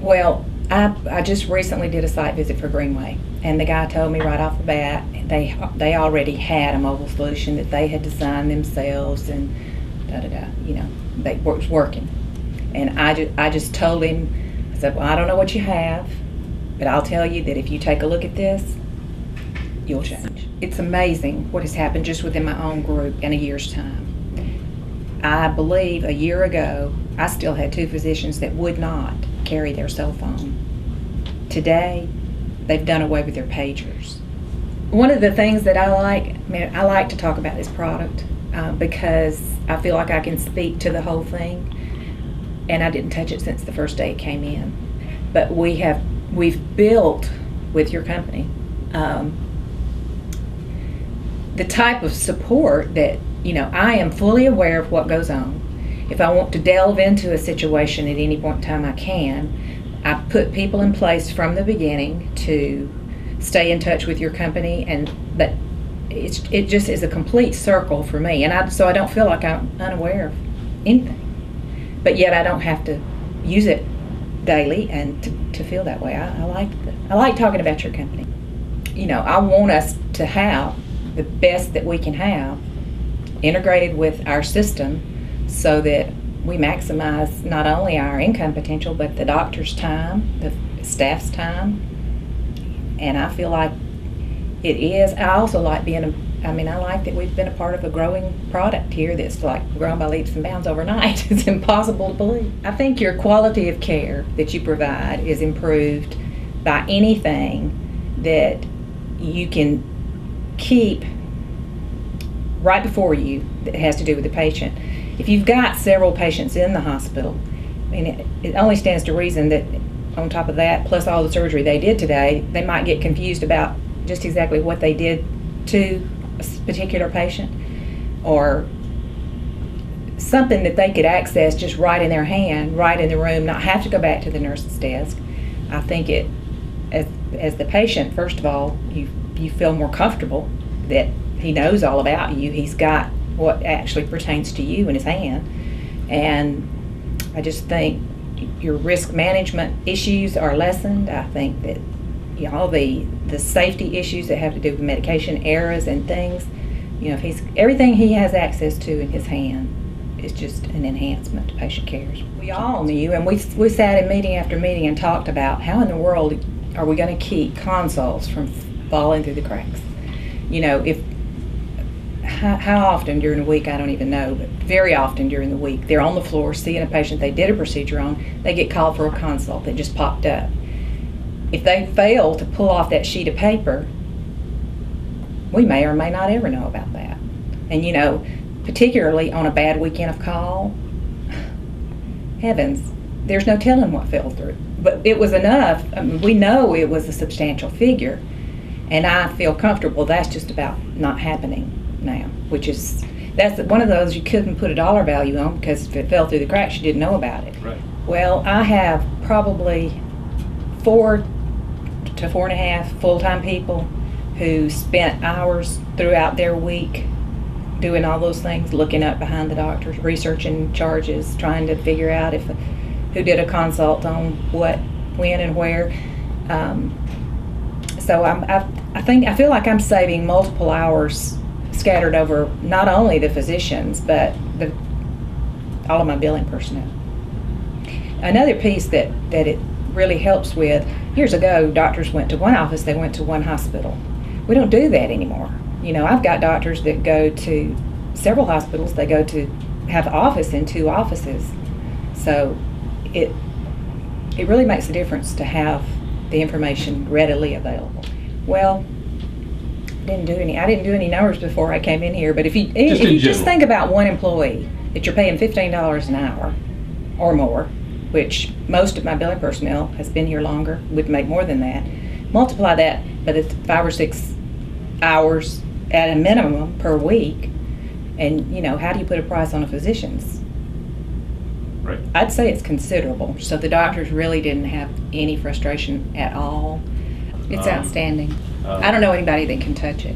Well, I just recently did a site visit for Greenway, and the guy told me right off the bat they already had a mobile solution that they had designed themselves, and they was working. And I just told him, I said, well, I don't know what you have, but I'll tell you that if you take a look at this, you'll change. It's amazing what has happened just within my own group in a year's time. I believe a year ago, I still had 2 physicians that would not carry their cell phone. Today, they've done away with their pagers. One of the things that I like to talk about this product because I feel like I can speak to the whole thing, and I didn't touch it since the first day it came in. But we've built with your company the type of support that, I am fully aware of what goes on. If I want to delve into a situation at any point in time, I can. I put people in place from the beginning to stay in touch with your company, and that it just is a complete circle for me. And so I don't feel like I'm unaware of anything, but yet I don't have to use it daily and to feel that way. I like talking about your company. I want us to have the best that we can have integrated with our system, so that we maximize not only our income potential, but the doctor's time, the staff's time. And I feel like it is. I also like I like that we've been a part of a growing product here that's like grown by leaps and bounds overnight. It's impossible to believe. I think your quality of care that you provide is improved by anything that you can keep right before you that has to do with the patient. If you've got several patients in the hospital, it only stands to reason that on top of that, plus all the surgery they did today, they might get confused about just exactly what they did to a particular patient, or something that they could access just right in their hand, right in the room, not have to go back to the nurse's desk. I think as the patient, first of all, you feel more comfortable that he knows all about you. He's got what actually pertains to you in his hand. And I just think your risk management issues are lessened. I think that all the safety issues that have to do with medication errors and things, if everything he has access to in his hand is just an enhancement to patient care. We all knew, and we sat in meeting after meeting and talked about how in the world are we going to keep consults from falling through the cracks. How often during the week, I don't even know, but very often during the week, they're on the floor seeing a patient they did a procedure on, they get called for a consult that just popped up. If they fail to pull off that sheet of paper, we may or may not ever know about that. And particularly on a bad weekend of call, heavens, there's no telling what fell through. But it was enough. We know it was a substantial figure, and I feel comfortable that's just about not happening now, that's one of those you couldn't put a dollar value on, because if it fell through the cracks, you didn't know about it. Right. Well, I have probably 4 to 4.5 full-time people who spent hours throughout their week doing all those things, looking up behind the doctors, researching charges, trying to figure out who did a consult on what, when, and where. So I feel like I'm saving multiple hours scattered over not only the physicians, but all of my billing personnel. Another piece that it really helps with, years ago, doctors went to one office, they went to one hospital. We don't do that anymore. I've got doctors that go to several hospitals. They go to have an office in 2 offices. So it really makes a difference to have the information readily available. Well, I didn't do any numbers before I came in here, but if you just think about one employee that you're paying $15 an hour or more, which most of my billing personnel has been here longer, would make more than that. Multiply that by the 5 or 6 hours at a minimum per week, and how do you put a price on a physician's? Right. I'd say it's considerable. So the doctors really didn't have any frustration at all. It's outstanding. I don't know anybody that can touch it.